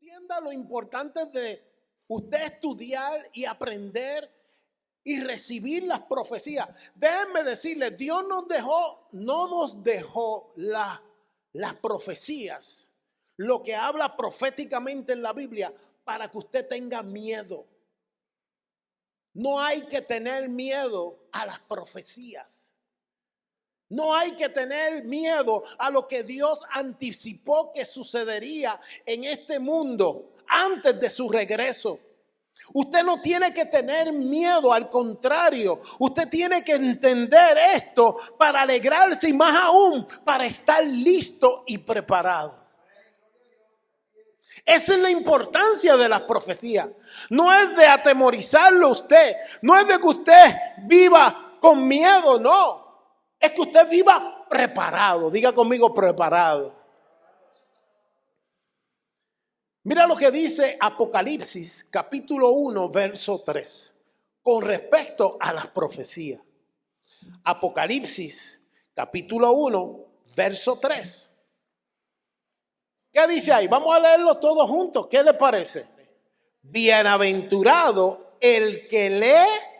entienda lo importante de usted estudiar y aprender y recibir las profecías. Déjenme decirles, Dios no nos dejó las profecías, lo que habla proféticamente en la Biblia, para que usted tenga miedo. No hay que tener miedo a las profecías. No hay que tener miedo a lo que Dios anticipó que sucedería en este mundo antes de su regreso. Usted no tiene que tener miedo, al contrario, usted tiene que entender esto para alegrarse y más aún para estar listo y preparado. Esa es la importancia de las profecías. No es de atemorizarlo a usted, no es de que usted viva con miedo, no. Es que usted viva preparado. Diga conmigo, preparado. Mira lo que dice Apocalipsis capítulo 1 verso 3 con respecto a las profecías. Apocalipsis capítulo 1 verso 3. ¿Qué dice ahí? Vamos a leerlo todos juntos. ¿Qué le parece? Bienaventurado el que lee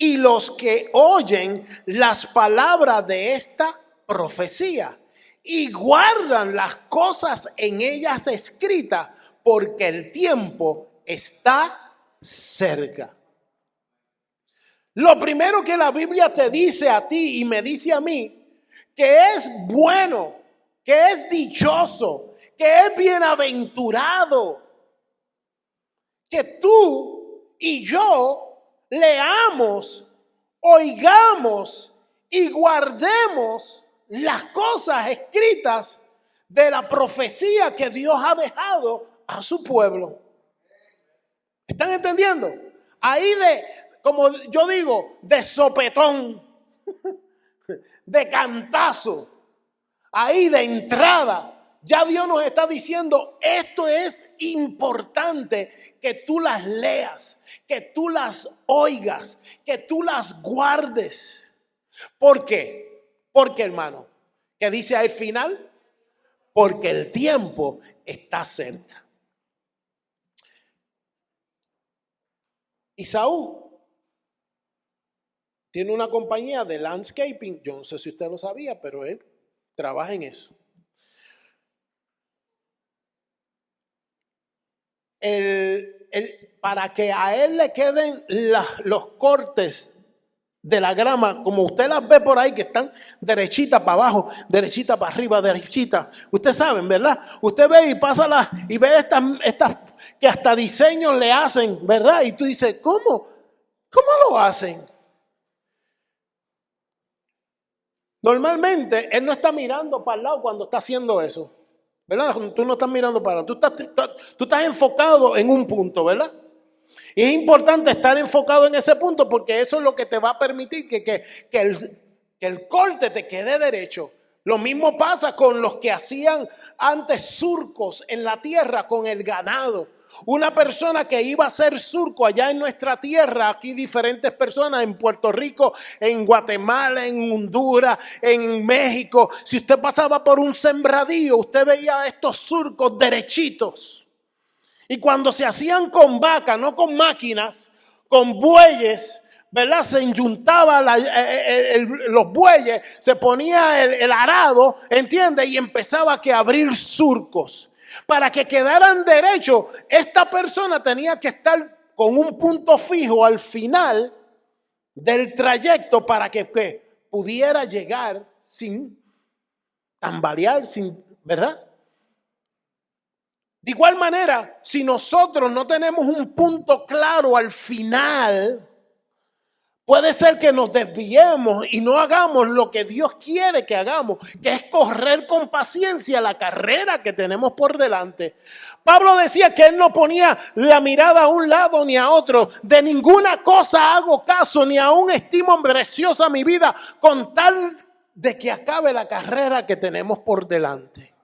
y los que oyen las palabras de esta profecía y guardan las cosas en ellas escritas, porque el tiempo está cerca. Lo primero que la Biblia te dice a ti y me dice a mí, que es bueno, que es dichoso, que es bienaventurado, que tú y yo leamos, oigamos y guardemos las cosas escritas de la profecía que Dios ha dejado a su pueblo. ¿Están entendiendo? Ahí como yo digo, de sopetón, de cantazo, ahí de entrada, ya Dios nos está diciendo, esto es importante que tú las leas, que tú las oigas, que tú las guardes. ¿Por qué? Porque, hermano, ¿qué dice al final? Porque el tiempo está cerca. Isaú tiene una compañía de landscaping. Yo no sé si usted lo sabía, pero él trabaja en eso. Para que a él le queden los cortes de la grama, como usted las ve por ahí, que están derechita para abajo, derechita para arriba, derechita. Ustedes saben, ¿verdad? Usted ve y pasa y ve estas que hasta diseños le hacen, ¿verdad? Y tú dices, ¿cómo lo hacen? Normalmente él no está mirando para el lado cuando está haciendo eso, ¿verdad? Tú no estás mirando para el lado, tú estás enfocado en un punto, ¿verdad? Y es importante estar enfocado en ese punto, porque eso es lo que te va a permitir que el corte te quede derecho. Lo mismo pasa con los que hacían antes surcos en la tierra con el ganado. Una persona que iba a hacer surco allá en nuestra tierra, aquí diferentes personas en Puerto Rico, en Guatemala, en Honduras, en México. Si usted pasaba por un sembradío, usted veía estos surcos derechitos. Y cuando se hacían con vaca, no con máquinas, con bueyes, ¿verdad? Se enyuntaba los bueyes, se ponía el arado, ¿entiende? Y empezaba a abrir surcos. Para que quedaran derechos, esta persona tenía que estar con un punto fijo al final del trayecto para que pudiera llegar sin tambalear, ¿verdad? De igual manera, si nosotros no tenemos un punto claro al final, puede ser que nos desviemos y no hagamos lo que Dios quiere que hagamos, que es correr con paciencia la carrera que tenemos por delante. Pablo decía que él no ponía la mirada a un lado ni a otro. De ninguna cosa hago caso, ni aún estimo preciosa mi vida, con tal de que acabe la carrera que tenemos por delante.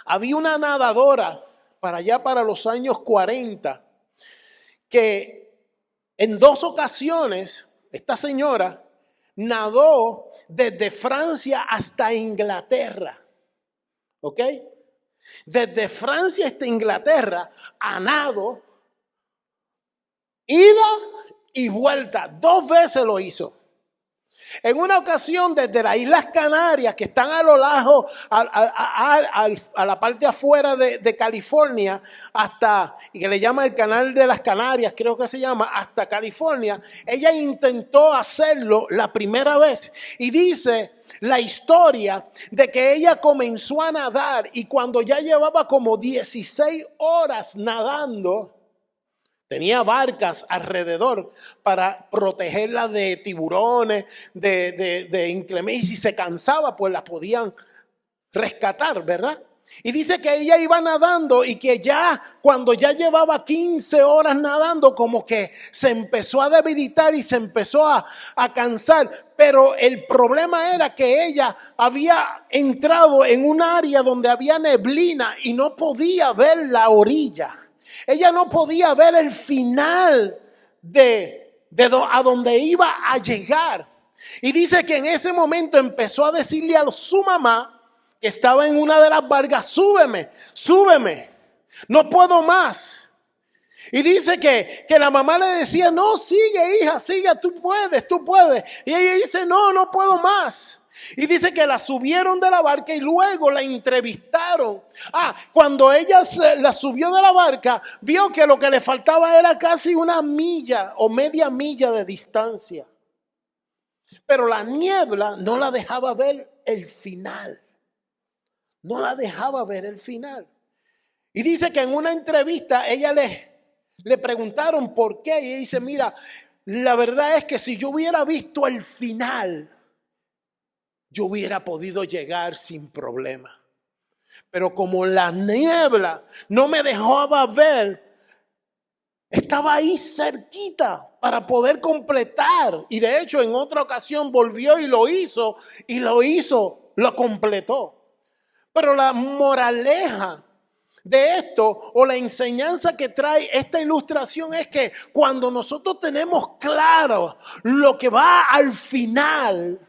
Había una nadadora para allá para los años 40 que en 2 ocasiones esta señora nadó desde Francia hasta Inglaterra. ¿Ok? desde Francia hasta Inglaterra a nado, ida y vuelta. 2 veces lo hizo. En una ocasión, desde las Islas Canarias, que están a lo largo, a la parte afuera de California, hasta, y que le llama el Canal de las Canarias, creo que se llama, hasta California, ella intentó hacerlo la primera vez. Y dice la historia de que ella comenzó a nadar y cuando ya llevaba como 16 horas nadando, tenía barcas alrededor para protegerla de tiburones, de inclemencia. Y si se cansaba, pues la podían rescatar, ¿verdad? Y dice que ella iba nadando y que ya cuando ya llevaba 15 horas nadando, como que se empezó a debilitar y se empezó a cansar. Pero el problema era que ella había entrado en un área donde había neblina y no podía ver la orilla. Ella no podía ver el final a donde iba a llegar. Y dice que en ese momento empezó a decirle a su mamá, que estaba en una de las barcas, súbeme, súbeme, no puedo más. Y dice que la mamá le decía, no, sigue hija, sigue, tú puedes. Y ella dice, no puedo más. Y dice que la subieron de la barca y luego la entrevistaron. Cuando ella la subió de la barca, vio que lo que le faltaba era casi 1 milla o media milla de distancia. Pero la niebla no la dejaba ver el final. No la dejaba ver el final. Y dice que en una entrevista ella le preguntaron por qué. Y ella dice, mira, la verdad es que si yo hubiera visto el final, yo hubiera podido llegar sin problema. Pero como la niebla no me dejaba ver, estaba ahí cerquita para poder completar. Y de hecho en otra ocasión volvió y lo hizo, lo completó. Pero la moraleja de esto o la enseñanza que trae esta ilustración es que cuando nosotros tenemos claro lo que va al final,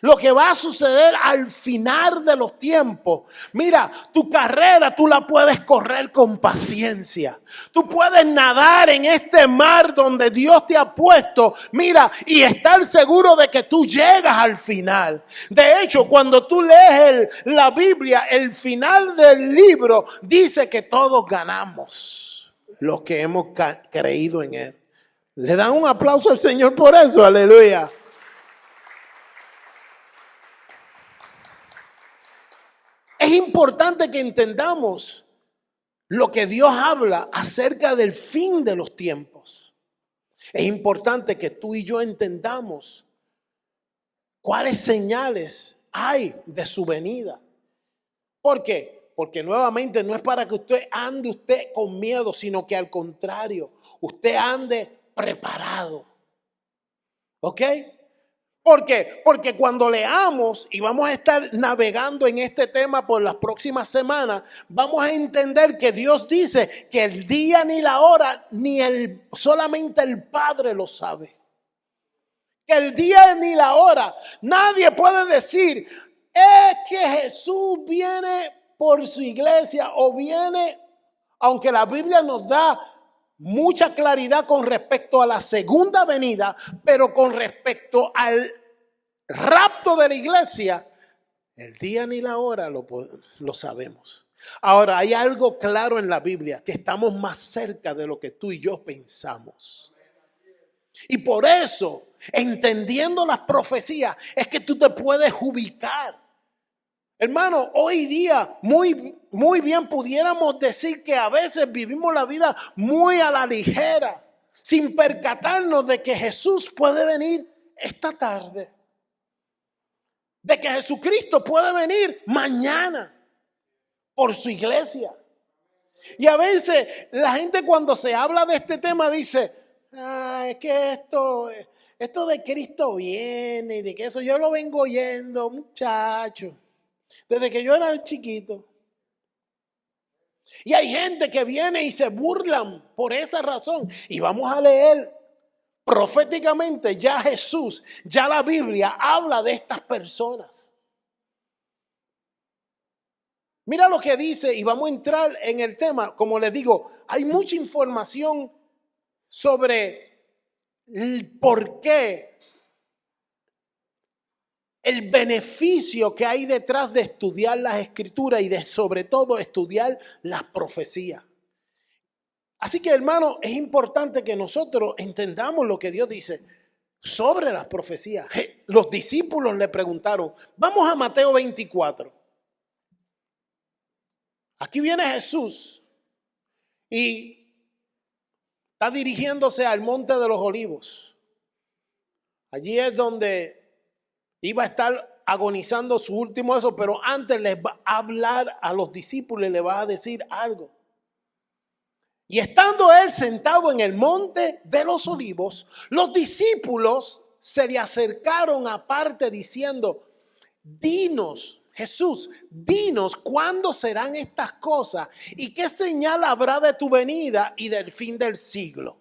lo que va a suceder al final de los tiempos. Mira, tu carrera tú la puedes correr con paciencia. Tú puedes nadar en este mar donde Dios te ha puesto. Mira, y estar seguro de que tú llegas al final. De hecho, cuando tú lees la Biblia, el final del libro dice que todos ganamos los que hemos creído en Él. Le dan un aplauso al Señor por eso, aleluya. Es importante que entendamos lo que Dios habla acerca del fin de los tiempos. Es importante que tú y yo entendamos cuáles señales hay de su venida. ¿Por qué? Porque nuevamente no es para que usted ande con miedo, sino que al contrario, usted ande preparado. ¿Ok? ¿Por qué? Porque cuando leamos y vamos a estar navegando en este tema por las próximas semanas, vamos a entender que Dios dice que el día ni la hora, solamente el Padre lo sabe. Que el día ni la hora, nadie puede decir, es que Jesús viene por su iglesia o viene, aunque la Biblia nos da mucha claridad con respecto a la segunda venida, pero con respecto al rapto de la iglesia, el día ni la hora lo sabemos. Ahora, hay algo claro en la Biblia, que estamos más cerca de lo que tú y yo pensamos. Y por eso, entendiendo las profecías, es que tú te puedes ubicar. Hermano, hoy día muy bien pudiéramos decir que a veces vivimos la vida muy a la ligera, sin percatarnos de que Jesús puede venir esta tarde, de que Jesucristo puede venir mañana por su iglesia. Y a veces la gente cuando se habla de este tema dice, es que esto de Cristo viene y de que eso yo lo vengo oyendo, muchacho, desde que yo era chiquito. Y hay gente que viene y se burlan por esa razón. Y vamos a leer proféticamente ya Jesús, ya la Biblia habla de estas personas. Mira lo que dice y vamos a entrar en el tema. Como les digo, hay mucha información sobre el por qué, el beneficio que hay detrás de estudiar las escrituras y de sobre todo estudiar las profecías. Así que, hermano, es importante que nosotros entendamos lo que Dios dice sobre las profecías. Los discípulos le preguntaron, vamos a Mateo 24. Aquí viene Jesús y está dirigiéndose al Monte de los Olivos. Allí es donde iba a estar agonizando su último eso, pero antes les va a hablar a los discípulos y les va a decir algo. Y estando él sentado en el Monte de los Olivos, los discípulos se le acercaron aparte diciendo, dinos, Jesús, dinos cuándo serán estas cosas y qué señal habrá de tu venida y del fin del siglo.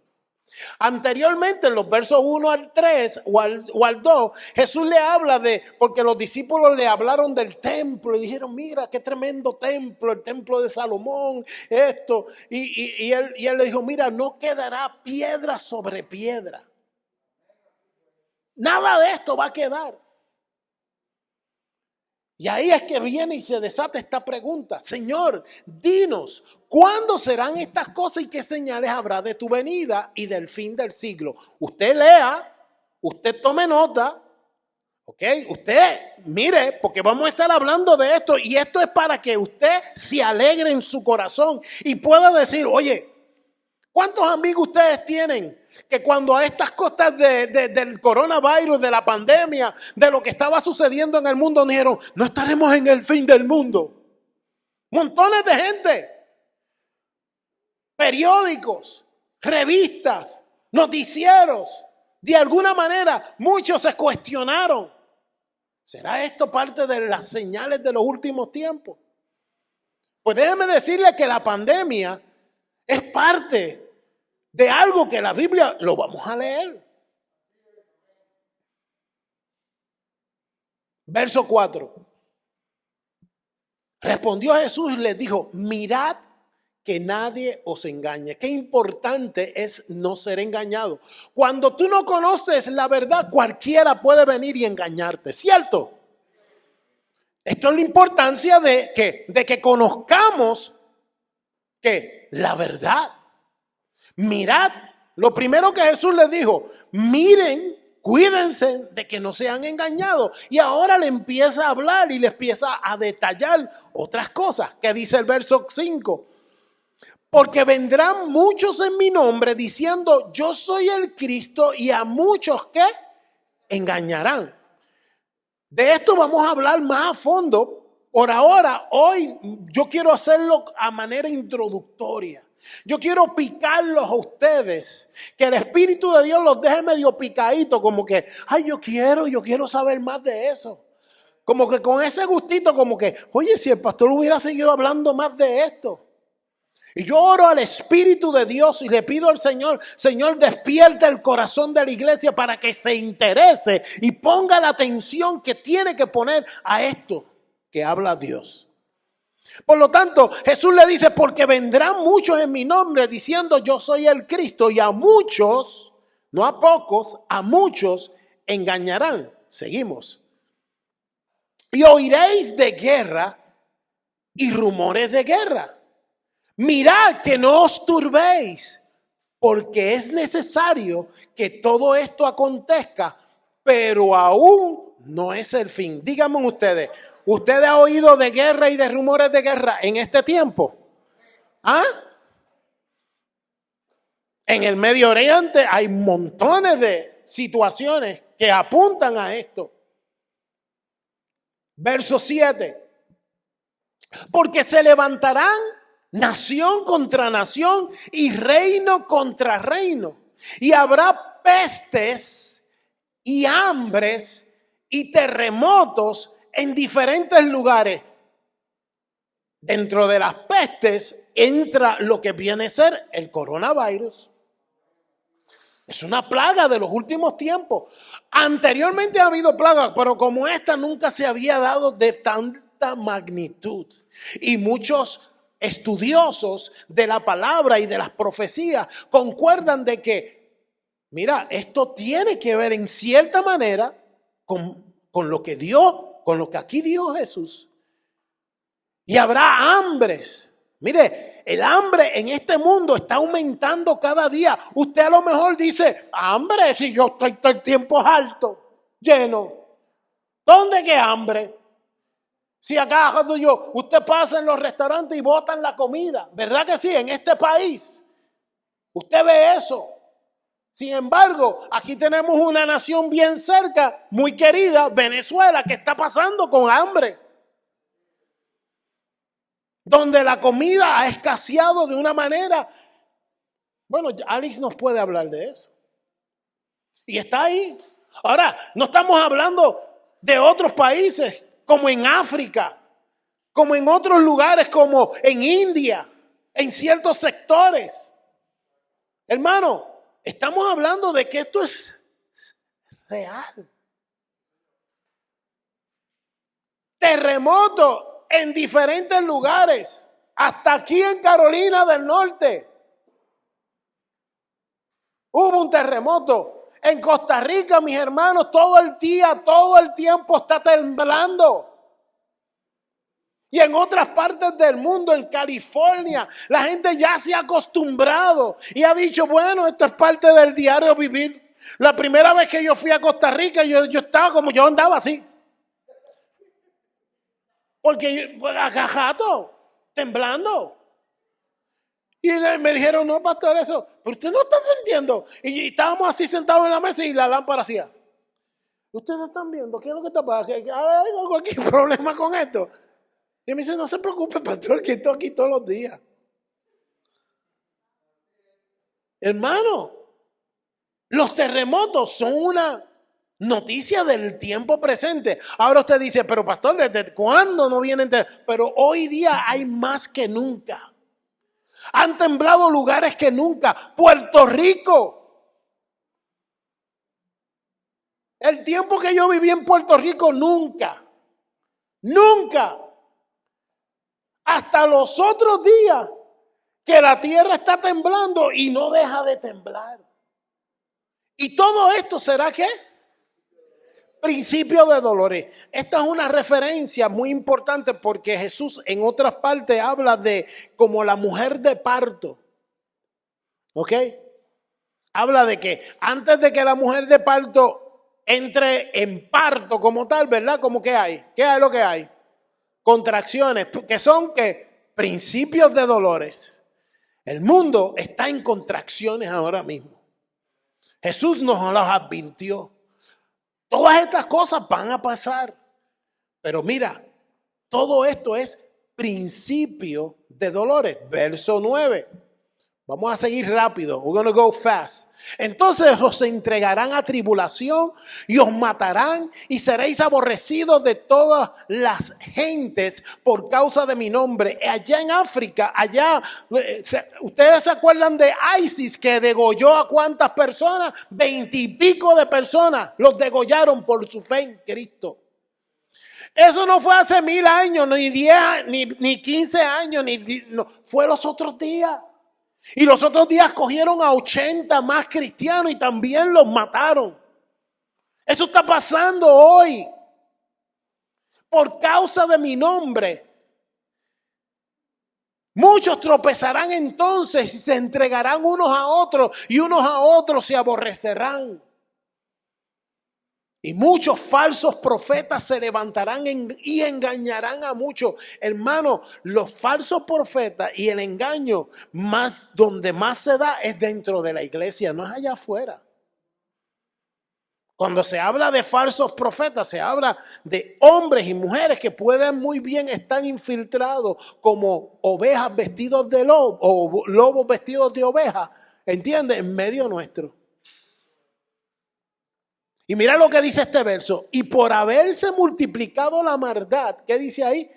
Anteriormente, en los versos 1 al 3 o al 2, Jesús le habla porque los discípulos le hablaron del templo y dijeron, mira qué tremendo templo, el templo de Salomón, esto. Y él le dijo, mira, no quedará piedra sobre piedra. Nada de esto va a quedar. Y ahí es que viene y se desata esta pregunta. Señor, dinos, ¿cuándo serán estas cosas y qué señales habrá de tu venida y del fin del siglo? Usted lea, usted tome nota, ¿ok? Usted mire, porque vamos a estar hablando de esto y esto es para que usted se alegre en su corazón y pueda decir, oye, ¿cuántos amigos ustedes tienen? Que cuando a estas cosas del coronavirus, de la pandemia, de lo que estaba sucediendo en el mundo, dijeron, no estaremos en el fin del mundo. Montones de gente, periódicos, revistas, noticieros, de alguna manera muchos se cuestionaron. ¿Será esto parte de las señales de los últimos tiempos? Pues déjeme decirle que la pandemia es parte de algo que la Biblia lo vamos a leer. Verso 4. Respondió Jesús y les dijo, mirad que nadie os engañe. Qué importante es no ser engañado. Cuando tú no conoces la verdad, cualquiera puede venir y engañarte, ¿cierto? Esto es la importancia de que conozcamos que la verdad. Mirad, lo primero que Jesús les dijo, miren, cuídense de que no sean engañados. Y ahora le empieza a hablar y le empieza a detallar otras cosas. Que dice el verso 5. Porque vendrán muchos en mi nombre diciendo, yo soy el Cristo, y a muchos que engañarán. De esto vamos a hablar más a fondo. Por ahora, hoy yo quiero hacerlo a manera introductoria. Yo quiero picarlos a ustedes, que el Espíritu de Dios los deje medio picadito, como que, ay, yo quiero saber más de eso. Como que con ese gustito, como que, oye, si el pastor hubiera seguido hablando más de esto. Y yo oro al Espíritu de Dios y le pido al Señor, Señor, despierta el corazón de la iglesia para que se interese y ponga la atención que tiene que poner a esto que habla Dios. Por lo tanto, Jesús le dice, porque vendrán muchos en mi nombre diciendo yo soy el Cristo, y a muchos, no a pocos, a muchos engañarán. Seguimos. Y oiréis de guerra y rumores de guerra. Mirad que no os turbéis, porque es necesario que todo esto acontezca, pero aún no es el fin. Díganme ustedes, ¿usted ha oído de guerra y de rumores de guerra en este tiempo? ¿Ah? En el Medio Oriente hay montones de situaciones que apuntan a esto. Verso 7. Porque se levantarán nación contra nación y reino contra reino. Y habrá pestes y hambres y terremotos en diferentes lugares. Dentro de las pestes entra lo que viene a ser el coronavirus. Es una plaga de los últimos tiempos. Anteriormente ha habido plagas, pero como esta nunca se había dado de tanta magnitud. Y muchos estudiosos de la palabra y de las profecías concuerdan de que, mira, esto tiene que ver en cierta manera con lo que dio, con lo que aquí dijo Jesús. Y habrá hambres. Mire, el hambre en este mundo está aumentando cada día. Usted a lo mejor dice, hambre, si yo estoy todo el tiempo alto, lleno. ¿Dónde que hambre? Si acá usted pasa en los restaurantes y botan la comida, ¿verdad que sí? En este país, usted ve eso. Sin embargo, aquí tenemos una nación bien cerca, muy querida, Venezuela, que está pasando con hambre. Donde la comida ha escaseado de una manera. Bueno, Alex nos puede hablar de eso. Y está ahí. Ahora, no estamos hablando de otros países como en África, como en otros lugares como en India, en ciertos sectores. Hermano, estamos hablando de que esto es real. Terremoto en diferentes lugares, hasta aquí en Carolina del Norte. Hubo un terremoto. En Costa Rica, mis hermanos, todo el tiempo está temblando. Y en otras partes del mundo, en California, la gente ya se ha acostumbrado y ha dicho, bueno, esto es parte del diario vivir. La primera vez que yo fui a Costa Rica, yo estaba como yo andaba así. Porque agajato, temblando. Y me dijeron, no, pastor, eso, pero usted no está sintiendo. Y estábamos así sentados en la mesa y la lámpara hacía. Ustedes están viendo, ¿qué es lo que está pasando? ¿Hay algo aquí, problema con esto? Y me dice, no se preocupe, pastor, que estoy aquí todos los días. Hermano, los terremotos son una noticia del tiempo presente. Ahora usted dice, pero pastor, ¿desde cuándo no vienen? Pero hoy día hay más que nunca. Han temblado lugares que nunca. Puerto Rico. El tiempo que yo viví en Puerto Rico, nunca. Hasta los otros días que la tierra está temblando y no deja de temblar. Y todo esto será ¿qué? Principio de dolores. Esta es una referencia muy importante porque Jesús en otras partes habla de como la mujer de parto. ¿Ok? Habla de que antes de que la mujer de parto entre en parto como tal, ¿verdad? ¿Cómo que hay? ¿Qué hay lo que hay? Contracciones, que son ¿qué? Principios de dolores. El mundo está en contracciones ahora mismo. Jesús nos los advirtió. Todas estas cosas van a pasar. Pero mira, todo esto es principio de dolores. Verso 9. Vamos a seguir rápido. We're going to go fast. Entonces os entregarán a tribulación y os matarán y seréis aborrecidos de todas las gentes por causa de mi nombre. Allá en África, ustedes se acuerdan de ISIS que degolló a cuántas personas, 20 y pico de personas los degollaron por su fe en Cristo. Eso no fue hace 1000 años, ni 10, ni 15 años, no, fue los otros días. Y los otros días cogieron a 80 más cristianos y también los mataron. Eso está pasando hoy. Por causa de mi nombre. Muchos tropezarán entonces y se entregarán unos a otros y unos a otros se aborrecerán. Y muchos falsos profetas se levantarán y engañarán a muchos. Hermano, los falsos profetas y el engaño donde más se da es dentro de la iglesia, no es allá afuera. Cuando se habla de falsos profetas, se habla de hombres y mujeres que pueden muy bien estar infiltrados como ovejas vestidos de lobo o lobos vestidos de oveja, ¿entiendes? En medio nuestro. Y mira lo que dice este verso. Y por haberse multiplicado la maldad, ¿qué dice ahí?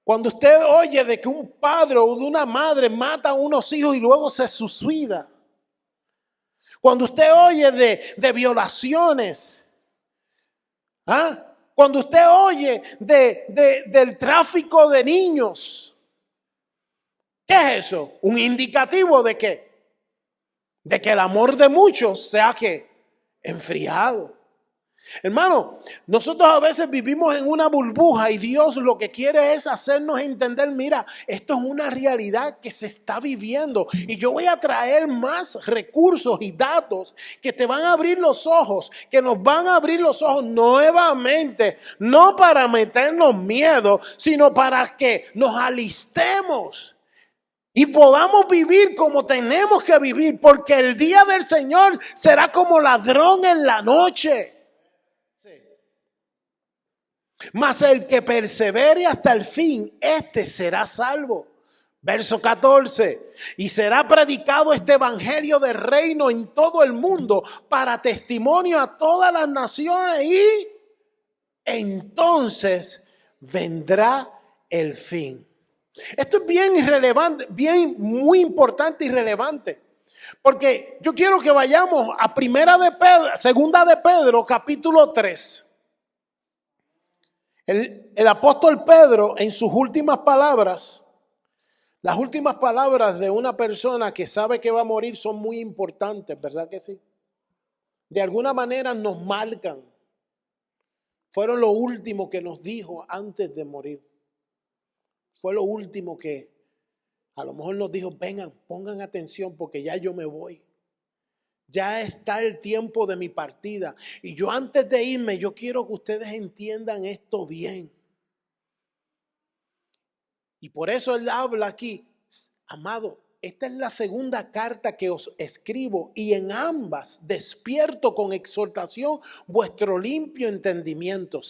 Cuando usted oye de que un padre o de una madre mata a unos hijos y luego se suicida. Cuando usted oye de violaciones. Cuando usted oye del tráfico de niños, ¿qué es eso? Un indicativo de que el amor de muchos sea que enfriado. Hermano, nosotros a veces vivimos en una burbuja y Dios lo que quiere es hacernos entender, mira, esto es una realidad que se está viviendo y yo voy a traer más recursos y datos que te van a abrir los ojos, que nos van a abrir los ojos nuevamente, no para meternos miedo, sino para que nos alistemos y podamos vivir como tenemos que vivir, porque el día del Señor será como ladrón en la noche. Mas el que persevere hasta el fin, este será salvo. Verso 14. Y será predicado este evangelio del reino en todo el mundo para testimonio a todas las naciones y entonces vendrá el fin. Esto es bien irrelevante, muy importante y relevante. Porque yo quiero que vayamos a segunda de Pedro, capítulo 3. El apóstol Pedro, en sus últimas palabras, las últimas palabras de una persona que sabe que va a morir son muy importantes, ¿verdad que sí? De alguna manera nos marcan. Fueron lo último que nos dijo antes de morir. Fue lo último que a lo mejor nos dijo, vengan, pongan atención porque ya yo me voy. Ya está el tiempo de mi partida. Y yo antes de irme, yo quiero que ustedes entiendan esto bien. Y por eso él habla aquí, amado, esta es la segunda carta que os escribo y en ambas despierto con exhortación vuestro limpio entendimiento.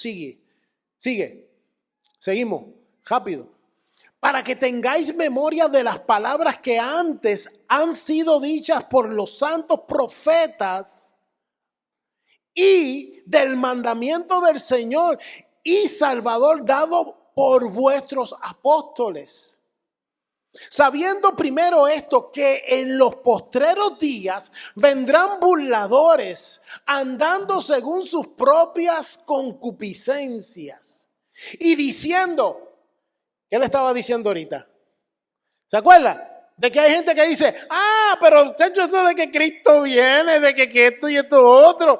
Seguimos, rápido. Para que tengáis memoria de las palabras que antes han sido dichas por los santos profetas y del mandamiento del Señor y Salvador dado por vuestros apóstoles. Sabiendo primero esto, que en los postreros días vendrán burladores, andando según sus propias concupiscencias y diciendo, ¿qué le estaba diciendo ahorita? ¿Se acuerda? De que hay gente que dice, pero muchachos, eso de que Cristo viene, de que esto y esto otro.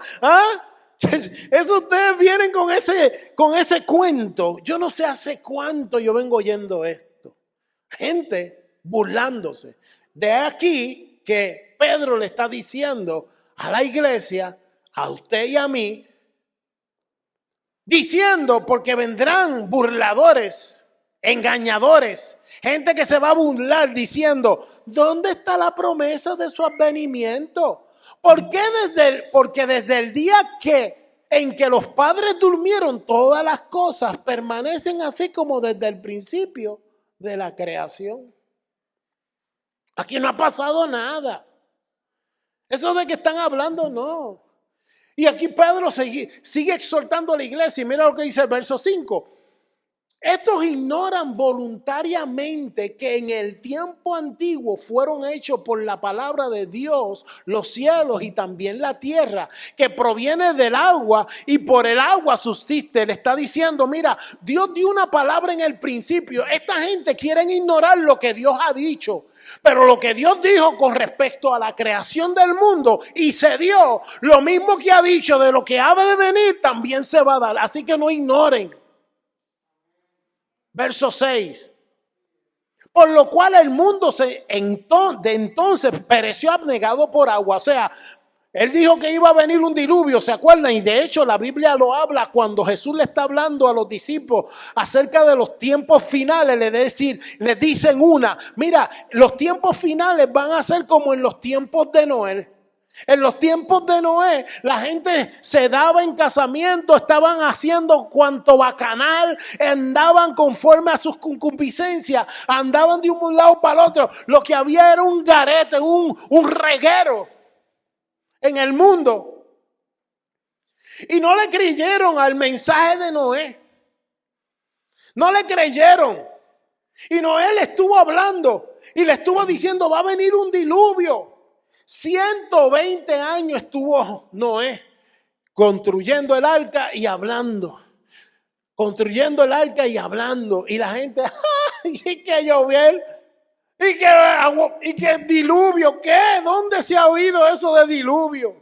Eso ustedes vienen con ese cuento. Yo no sé hace cuánto yo vengo oyendo esto. Gente burlándose. De aquí que Pedro le está diciendo a la iglesia, a usted y a mí, diciendo porque vendrán burladores, engañadores, gente que se va a burlar diciendo, ¿dónde está la promesa de su advenimiento? Porque desde el día en que los padres durmieron, todas las cosas permanecen así como desde el principio de la creación. Aquí no ha pasado nada. Eso de que están hablando, no. Y aquí Pedro sigue exhortando a la iglesia y mira lo que dice el verso 5. Estos ignoran voluntariamente que en el tiempo antiguo fueron hechos por la palabra de Dios los cielos y también la tierra, que proviene del agua y por el agua subsiste. Le está diciendo, mira, Dios dio una palabra en el principio. Esta gente quiere ignorar lo que Dios ha dicho. Pero lo que Dios dijo con respecto a la creación del mundo y se dio, lo mismo que ha dicho de lo que ha de venir, también se va a dar. Así que no ignoren. Verso 6. Por lo cual el mundo de entonces pereció abnegado por agua. O sea, él dijo que iba a venir un diluvio, ¿se acuerdan? Y de hecho la Biblia lo habla cuando Jesús le está hablando a los discípulos acerca de los tiempos finales. Le dicen mira, los tiempos finales van a ser como en los tiempos de Noé. En los tiempos de Noé, la gente se daba en casamiento, estaban haciendo cuanto bacanal, andaban conforme a sus concupiscencias, andaban de un lado para el otro. Lo que había era un garete, un reguero en el mundo. Y no le creyeron al mensaje de Noé. No le creyeron. Y Noé le estuvo hablando y le estuvo diciendo, va a venir un diluvio. 120 años estuvo Noé construyendo el arca y hablando. construyendo el arca y hablando. Y la gente, ¡ay, que llover! ¿Y qué agua? ¿Y qué diluvio? ¿Qué? ¿Dónde se ha oído eso de diluvio?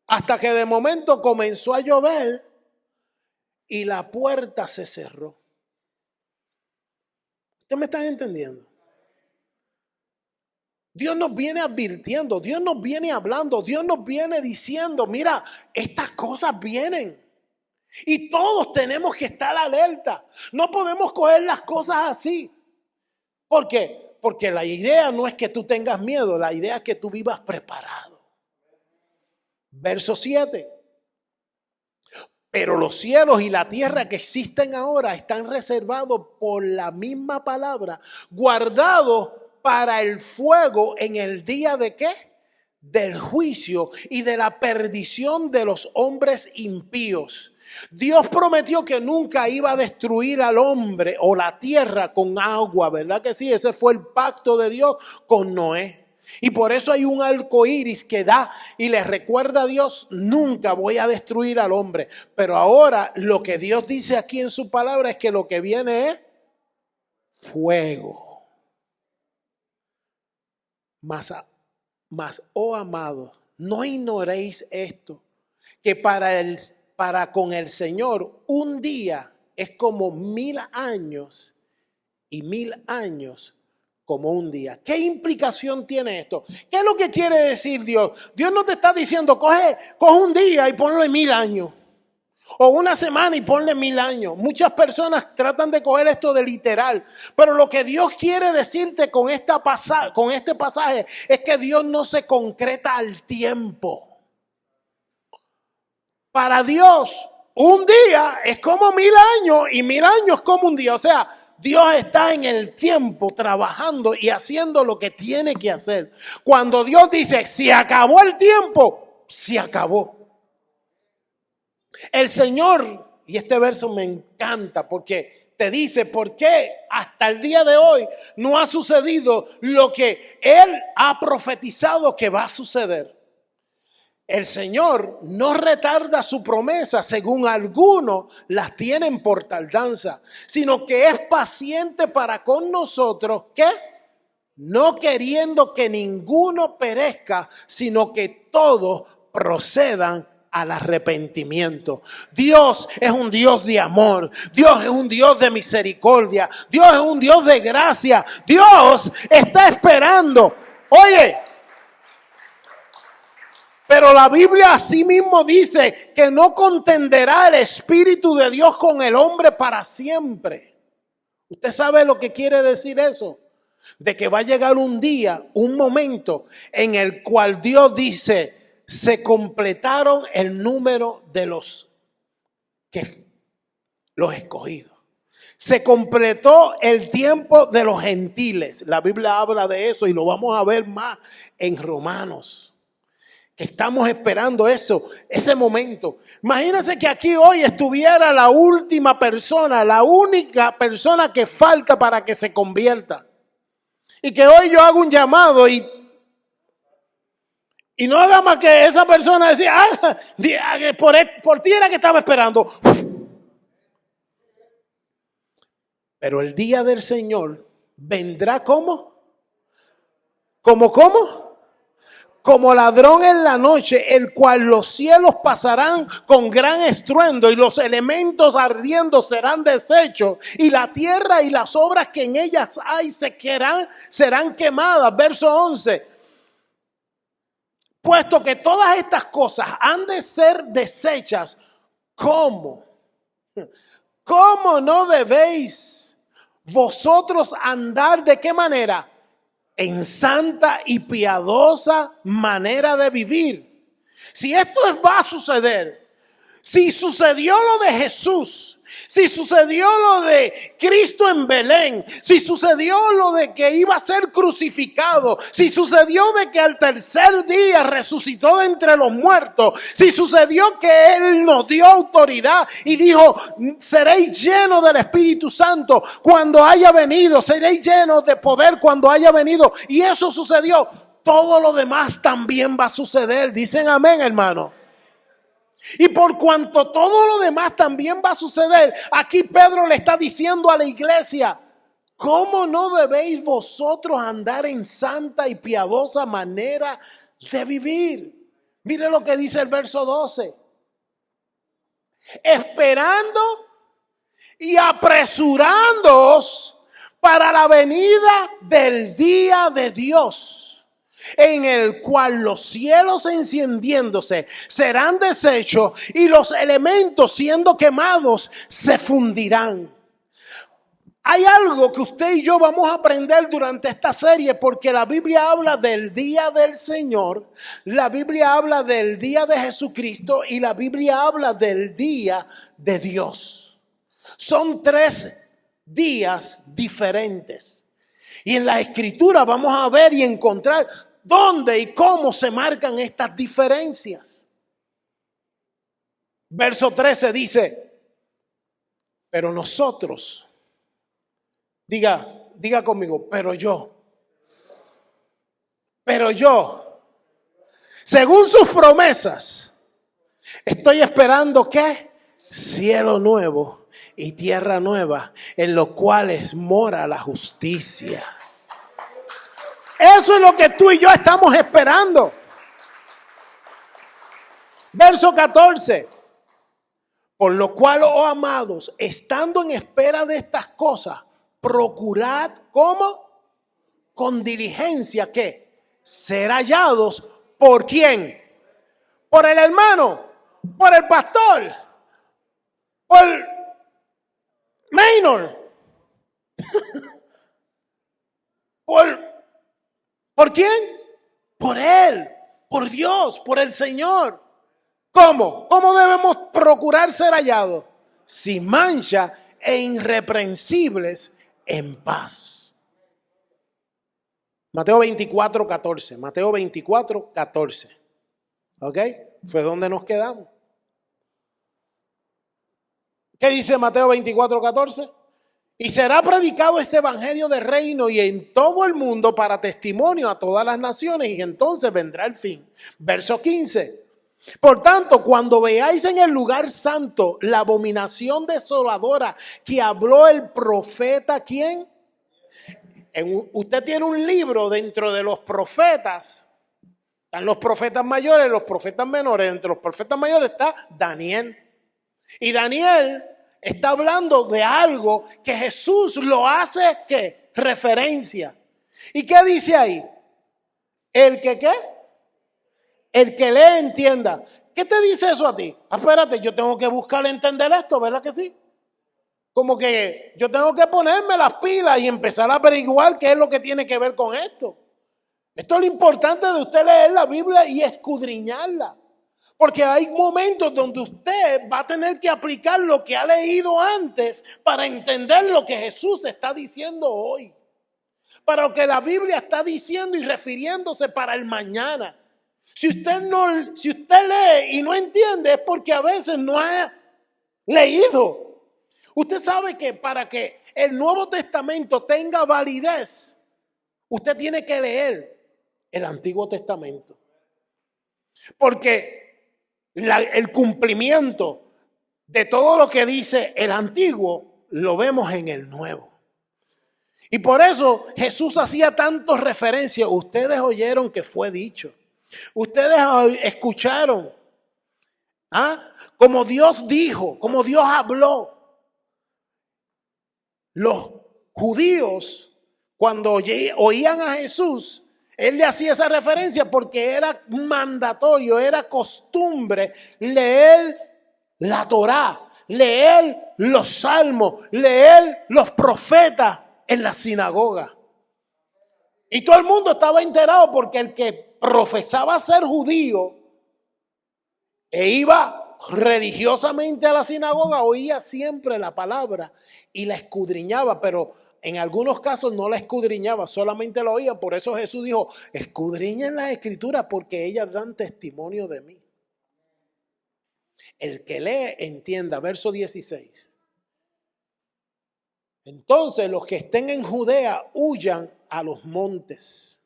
Hasta que de momento comenzó a llover y la puerta se cerró. ¿Usted me está entendiendo? Dios nos viene advirtiendo, Dios nos viene hablando, Dios nos viene diciendo, mira, estas cosas vienen. Y todos tenemos que estar alerta. No podemos coger las cosas así. ¿Por qué? Porque la idea no es que tú tengas miedo, la idea es que tú vivas preparado. Verso 7. Pero los cielos y la tierra que existen ahora están reservados por la misma palabra, guardados para el fuego en el día de ¿qué? Del juicio y de la perdición de los hombres impíos. Dios prometió que nunca iba a destruir al hombre o la tierra con agua, ¿verdad que sí? Ese fue el pacto de Dios con Noé. Y por eso hay un arco iris que da y le recuerda a Dios, nunca voy a destruir al hombre. Pero ahora lo que Dios dice aquí en su palabra es que lo que viene es fuego. Mas, oh amados, no ignoréis esto, que para con el Señor un día es como 1000 años y 1000 años como un día. ¿Qué implicación tiene esto? ¿Qué es lo que quiere decir Dios? Dios no te está diciendo coge un día y ponle 1000 años o una semana y ponle 1000 años. Muchas personas tratan de coger esto de literal, pero lo que Dios quiere decirte con este pasaje es que Dios no se concreta al tiempo. Para Dios, un día es como 1000 años y 1000 años como un día. O sea, Dios está en el tiempo trabajando y haciendo lo que tiene que hacer. Cuando Dios dice, se acabó el tiempo, se acabó. El Señor, y este verso me encanta porque te dice por qué hasta el día de hoy no ha sucedido lo que Él ha profetizado que va a suceder. El Señor no retarda su promesa, según algunos las tienen por tardanza, sino que es paciente para con nosotros, ¿qué? No queriendo que ninguno perezca, sino que todos procedan al arrepentimiento. Dios es un Dios de amor, Dios es un Dios de misericordia, Dios es un Dios de gracia. Dios está esperando. Oye, pero la Biblia así mismo dice que no contenderá el Espíritu de Dios con el hombre para siempre. ¿Usted sabe lo que quiere decir eso? De que va a llegar un día, un momento en el cual Dios dice, se completaron el número de los escogidos. Se completó el tiempo de los gentiles. La Biblia habla de eso y lo vamos a ver más en Romanos. Estamos esperando ese momento. Imagínense que aquí hoy estuviera la última persona, la única persona que falta para que se convierta. Y que hoy yo hago un llamado y no haga más que esa persona decir, por ti era que estaba esperando. Pero el día del Señor vendrá ¿cómo? ¿Cómo? Como ladrón en la noche, el cual los cielos pasarán con gran estruendo y los elementos ardiendo serán deshechos y la tierra y las obras que en ellas hay serán quemadas. Verso 11. Puesto que todas estas cosas han de ser deshechas, ¿cómo? ¿Cómo no debéis vosotros andar de qué manera? En santa y piadosa manera de vivir. Si esto va a suceder, si sucedió lo de Jesús, si sucedió lo de Cristo en Belén, si sucedió lo de que iba a ser crucificado, si sucedió de que al tercer día resucitó de entre los muertos, si sucedió que Él nos dio autoridad y dijo, seréis llenos del Espíritu Santo cuando haya venido, seréis llenos de poder cuando haya venido, y eso sucedió, todo lo demás también va a suceder. Dicen amén, hermano. Y por cuanto todo lo demás también va a suceder, aquí Pedro le está diciendo a la iglesia, ¿cómo no debéis vosotros andar en santa y piadosa manera de vivir? Mire lo que dice el verso 12. Esperando y apresurándoos para la venida del día de Dios, en el cual los cielos encendiéndose serán deshechos y los elementos siendo quemados se fundirán. Hay algo que usted y yo vamos a aprender durante esta serie, porque la Biblia habla del día del Señor, la Biblia habla del día de Jesucristo y la Biblia habla del día de Dios. Son 3 días diferentes. Y en la Escritura vamos a ver y encontrar dónde y cómo se marcan estas diferencias. Verso 13 dice, pero nosotros, diga conmigo, pero yo, según sus promesas, estoy esperando ¿qué? Cielo nuevo y tierra nueva, en los cuales mora la justicia. Eso es lo que tú y yo estamos esperando. Verso 14. Por lo cual, oh amados, estando en espera de estas cosas, procurad, ¿cómo? Con diligencia, ¿qué? Ser hallados, ¿por quién? Por el hermano, por el pastor, por Maynor, ¿por quién? Por él, por Dios, por el Señor. ¿Cómo? ¿Cómo debemos procurar ser hallados? Sin mancha e irreprensibles en paz. Mateo 24, 14. Mateo 24, 14. ¿Ok? Fue donde nos quedamos. ¿Qué dice Mateo 24, 14? Y será predicado este evangelio del reino y en todo el mundo para testimonio a todas las naciones, y entonces vendrá el fin. Verso 15. Por tanto, cuando veáis en el lugar santo la abominación desoladora que habló el profeta, ¿quién? Usted tiene un libro dentro de los profetas. Están los profetas mayores, los profetas menores. Entre los profetas mayores está Daniel. Y Daniel está hablando de algo que Jesús lo hace, ¿qué? Referencia. ¿Y qué dice ahí? El que, ¿qué? El que lee entienda. ¿Qué te dice eso a ti? Espérate, yo tengo que buscar entender esto, ¿verdad que sí? Como que yo tengo que ponerme las pilas y empezar a averiguar qué es lo que tiene que ver con esto. Esto es lo importante de usted leer la Biblia y escudriñarla. Porque hay momentos donde usted va a tener que aplicar lo que ha leído antes para entender lo que Jesús está diciendo hoy. Para lo que la Biblia está diciendo y refiriéndose para el mañana. Si usted lee y no entiende, es porque a veces no ha leído. Usted sabe que para que el Nuevo Testamento tenga validez, usted tiene que leer el Antiguo Testamento. Porque el cumplimiento de todo lo que dice el Antiguo lo vemos en el Nuevo. Y por eso Jesús hacía tantas referencias. Ustedes oyeron que fue dicho. Ustedes escucharon, como Dios dijo, como Dios habló. Los judíos, cuando oían a Jesús, él le hacía esa referencia porque era mandatorio, era costumbre leer la Torá, leer los salmos, leer los profetas en la sinagoga. Y todo el mundo estaba enterado porque el que profesaba ser judío e iba religiosamente a la sinagoga oía siempre la palabra y la escudriñaba, pero en algunos casos no la escudriñaba, solamente la oía. Por eso Jesús dijo, escudriñen las escrituras porque ellas dan testimonio de mí. El que lee entienda, verso 16. Entonces los que estén en Judea huyan a los montes.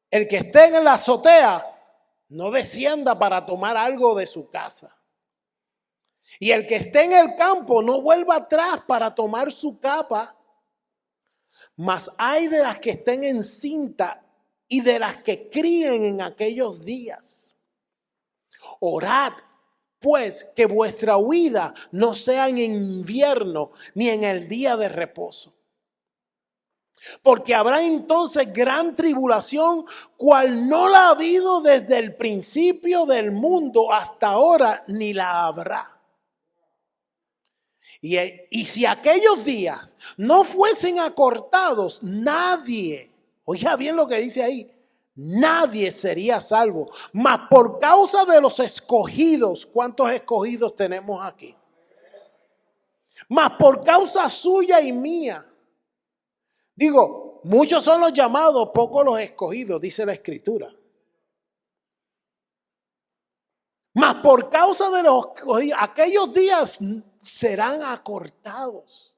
El que esté en la azotea no descienda para tomar algo de su casa. Y el que esté en el campo no vuelva atrás para tomar su capa. Mas hay de las que estén encinta y de las que críen en aquellos días. Orad, pues, que vuestra huida no sea en invierno ni en el día de reposo. Porque habrá entonces gran tribulación, cual no la ha habido desde el principio del mundo hasta ahora, ni la habrá. Y si aquellos días no fuesen acortados, nadie, oiga bien lo que dice ahí, nadie sería salvo. Mas por causa de los escogidos, ¿cuántos escogidos tenemos aquí? Mas por causa suya y mía. Digo, muchos son los llamados, pocos los escogidos, dice la Escritura. Mas por causa de los escogidos, aquellos días serán acortados.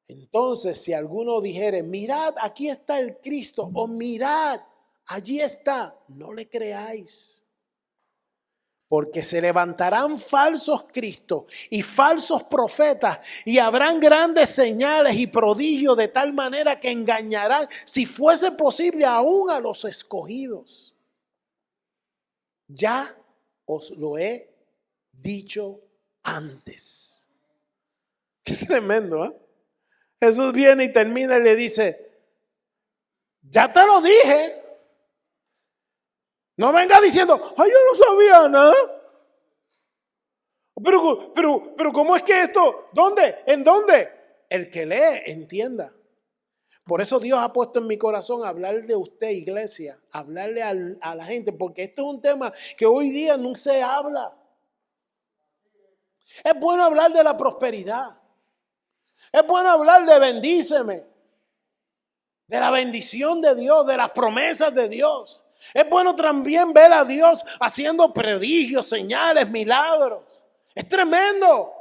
Entonces, si alguno dijere, mirad, aquí está el Cristo, o mirad, allí está, no le creáis. Porque se levantarán falsos cristos y falsos profetas, y habrán grandes señales y prodigios, de tal manera que engañarán, si fuese posible, aún a los escogidos. Ya os lo he dicho antes. Qué tremendo, ¿eh? Jesús viene y termina y le dice, ya te lo dije. No venga diciendo, ay, yo no sabía nada. Pero ¿cómo es que esto? ¿Dónde? ¿En dónde? El que lee, entienda. Por eso Dios ha puesto en mi corazón hablar de usted, iglesia, hablarle a la gente, porque esto es un tema que hoy día no se habla. Es bueno hablar de la prosperidad. Es bueno hablar de bendíceme, de la bendición de Dios, de las promesas de Dios. Es bueno también ver a Dios haciendo prodigios, señales, milagros. Es tremendo.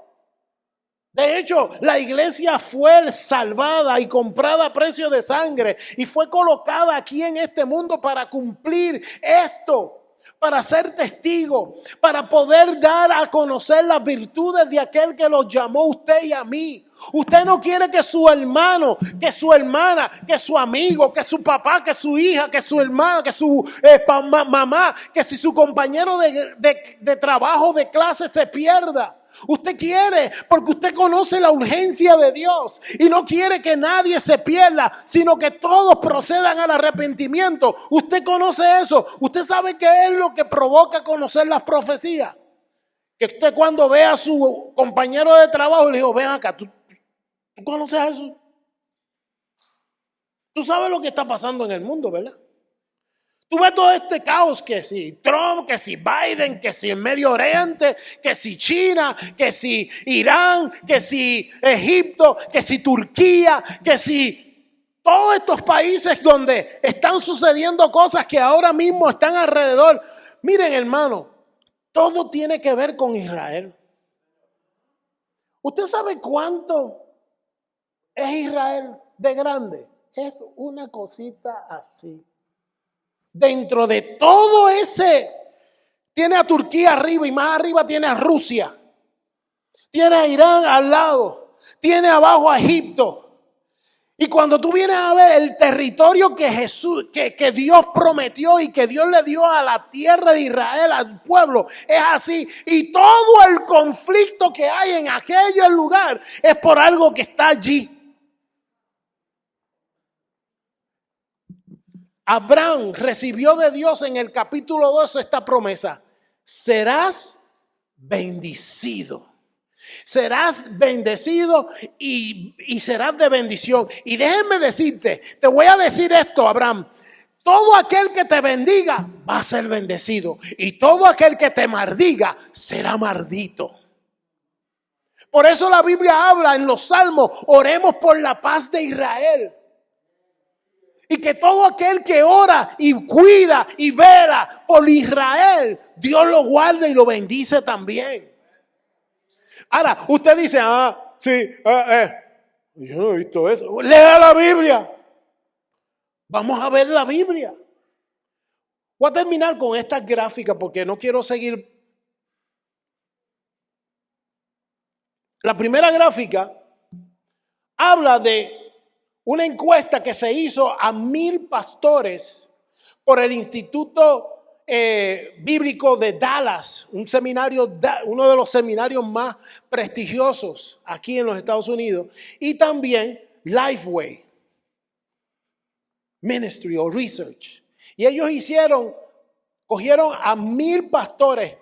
De hecho, la iglesia fue salvada y comprada a precio de sangre y fue colocada aquí en este mundo para cumplir esto, para ser testigo, para poder dar a conocer las virtudes de aquel que los llamó a usted y a mí. Usted no quiere que su hermano, que su hermana, que su amigo, que su papá, que su hija, que su hermana, que su mamá, que si su compañero de trabajo, de clase se pierda. Usted quiere, porque usted conoce la urgencia de Dios y no quiere que nadie se pierda, sino que todos procedan al arrepentimiento. Usted conoce eso. Usted sabe qué es lo que provoca conocer las profecías. Que usted cuando ve a su compañero de trabajo le digo, ven acá, ¿tú conoces eso? Tú sabes lo que está pasando en el mundo, ¿verdad? Tú ves todo este caos, que si Trump, que si Biden, que si el Medio Oriente, que si China, que si Irán, que si Egipto, que si Turquía, que si todos estos países donde están sucediendo cosas que ahora mismo están alrededor. Miren, hermano, todo tiene que ver con Israel. ¿Usted sabe cuánto es Israel de grande? Es una cosita así. Dentro de todo ese, tiene a Turquía arriba y más arriba tiene a Rusia. Tiene a Irán al lado. Tiene abajo a Egipto. Y cuando tú vienes a ver el territorio que Dios prometió y que Dios le dio a la tierra de Israel, al pueblo, es así. Y todo el conflicto que hay en aquel lugar es por algo que está allí. Abraham recibió de Dios en el capítulo 12 esta promesa: serás bendecido. Serás bendecido y serás de bendición. Y déjenme decirte, te voy a decir esto, Abraham. Todo aquel que te bendiga va a ser bendecido. Y todo aquel que te maldiga será maldito. Por eso la Biblia habla en los Salmos, oremos por la paz de Israel. Y que todo aquel que ora y cuida y vela por Israel, Dios lo guarda y lo bendice también. Ahora, usted dice, yo no he visto eso. Lea la Biblia. Vamos a ver la Biblia. Voy a terminar con esta gráfica porque no quiero seguir. La primera gráfica habla de una encuesta que se hizo a 1,000 pastores por el Instituto Bíblico de Dallas, un seminario, uno de los seminarios más prestigiosos aquí en los Estados Unidos, y también Lifeway Ministry o Research. Y ellos cogieron a 1,000 pastores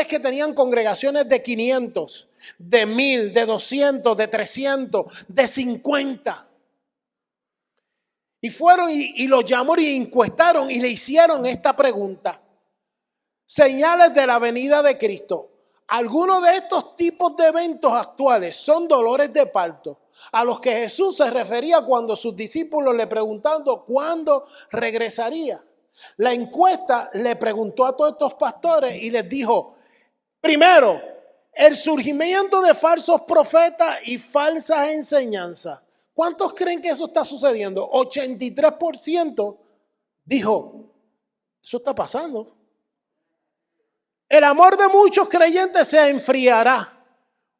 que tenían congregaciones de 500, de 1,000, de 200, de 300, de 50. Y fueron y los llamaron y encuestaron y le hicieron esta pregunta. Señales de la venida de Cristo. Algunos de estos tipos de eventos actuales son dolores de parto a los que Jesús se refería cuando sus discípulos le preguntaban cuándo regresaría. La encuesta le preguntó a todos estos pastores y les dijo, primero, el surgimiento de falsos profetas y falsas enseñanzas. ¿Cuántos creen que eso está sucediendo? 83% dijo, eso está pasando. El amor de muchos creyentes se enfriará.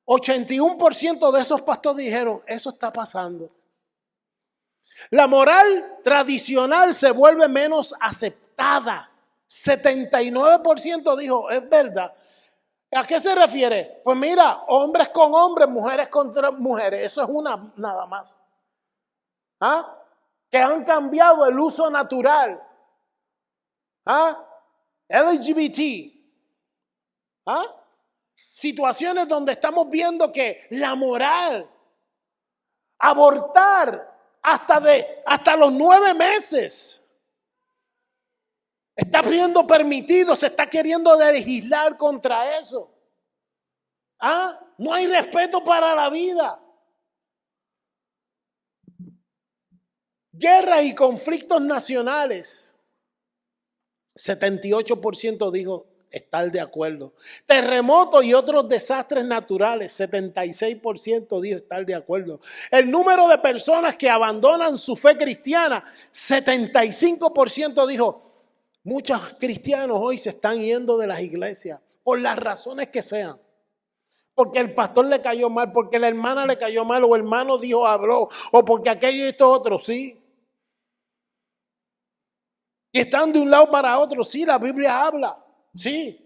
81% de esos pastores dijeron, eso está pasando. La moral tradicional se vuelve menos aceptada. 79% dijo, es verdad. ¿A qué se refiere? Pues mira, hombres con hombres, mujeres contra mujeres. Eso es una nada más. ¿Ah? Que han cambiado el uso natural. ¿Ah? LGBT. ¿Ah? Situaciones donde estamos viendo que la moral, abortar hasta los 9 meses, está siendo permitido, se está queriendo legislar contra eso. ¿Ah? No hay respeto para la vida. Guerras y conflictos nacionales. 78% dijo estar de acuerdo. Terremotos y otros desastres naturales. 76% dijo estar de acuerdo. El número de personas que abandonan su fe cristiana. 75% dijo, muchos cristianos hoy se están yendo de las iglesias por las razones que sean. Porque el pastor le cayó mal, porque la hermana le cayó mal, o el hermano dijo, habló, o porque aquello y esto otro, sí. Y están de un lado para otro, sí, la Biblia habla, sí.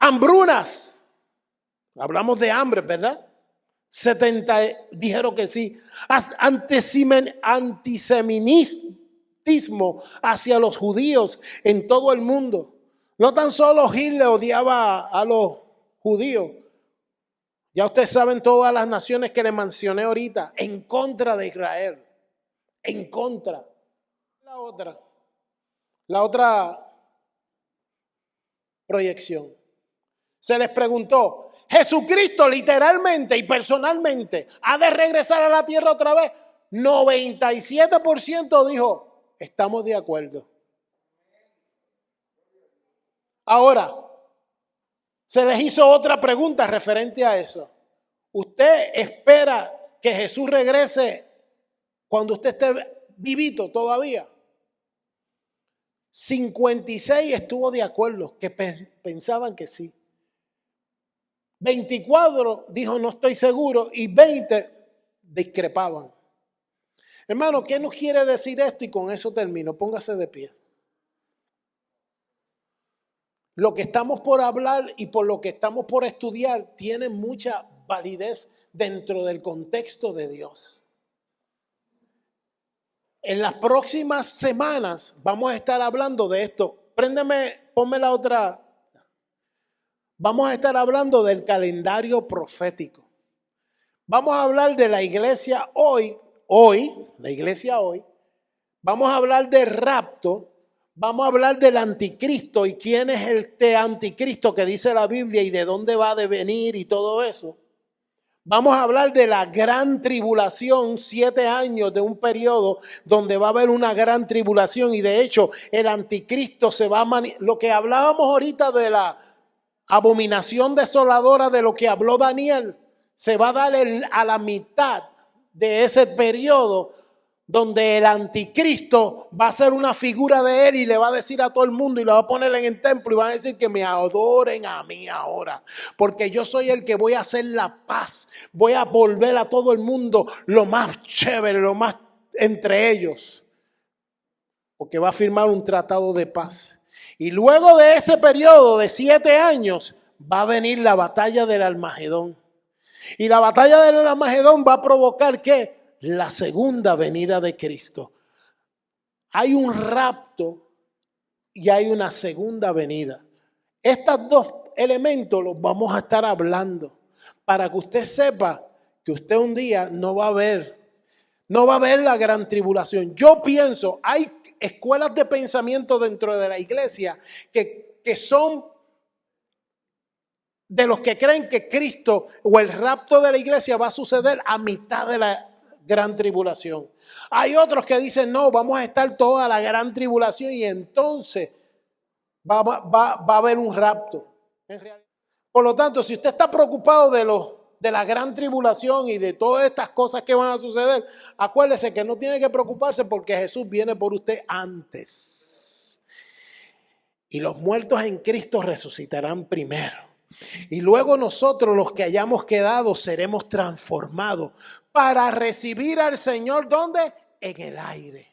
Hambrunas, hablamos de hambre, ¿verdad? 70 dijeron que sí. Antisemitismo hacia los judíos en todo el mundo. No tan solo Hitler odiaba a los judíos. Ya ustedes saben todas las naciones que le mencioné ahorita en contra de Israel. En contra. La otra proyección. Se les preguntó, ¿Jesucristo literalmente y personalmente ha de regresar a la tierra otra vez? 97% dijo, estamos de acuerdo. Ahora, se les hizo otra pregunta referente a eso. ¿Usted espera que Jesús regrese cuando usted esté vivito todavía? 56 estuvo de acuerdo, que pensaban que sí. 24 dijo no estoy seguro y 20 discrepaban. Hermano, ¿qué nos quiere decir esto? Y con eso termino. Póngase de pie. Lo que estamos por hablar y por lo que estamos por estudiar tiene mucha validez dentro del contexto de Dios. En las próximas semanas vamos a estar hablando de esto. Ponme la otra. Vamos a estar hablando del calendario profético. Vamos a hablar de la iglesia hoy, la iglesia hoy. Vamos a hablar del rapto. Vamos a hablar del anticristo y quién es este anticristo que dice la Biblia y de dónde va a venir y todo eso. Vamos a hablar de la gran tribulación, 7 años de un periodo donde va a haber una gran tribulación y de hecho el anticristo se va a lo que hablábamos ahorita de la abominación desoladora de lo que habló Daniel, se va a dar a la mitad de ese periodo donde el anticristo va a ser una figura de él y le va a decir a todo el mundo y lo va a poner en el templo y van a decir que me adoren a mí ahora, porque yo soy el que voy a hacer la paz, voy a volver a todo el mundo lo más chévere, lo más entre ellos, porque va a firmar un tratado de paz. Y luego de ese periodo de 7 años va a venir la batalla del Armagedón. Y la batalla del Armagedón va a provocar ¿qué? La segunda venida de Cristo. Hay un rapto y hay una segunda venida. Estos dos elementos los vamos a estar hablando para que usted sepa que usted un día no va a ver la gran tribulación. Yo pienso, hay escuelas de pensamiento dentro de la iglesia que son de los que creen que Cristo o el rapto de la iglesia va a suceder a mitad de la gran tribulación. Hay otros que dicen, no, vamos a estar toda la gran tribulación y entonces va a haber un rapto. Por lo tanto, si usted está preocupado de la gran tribulación y de todas estas cosas que van a suceder, acuérdese que no tiene que preocuparse porque Jesús viene por usted antes. Y los muertos en Cristo resucitarán primero. Y luego nosotros, los que hayamos quedado, seremos transformados para recibir al Señor, ¿dónde? En el aire.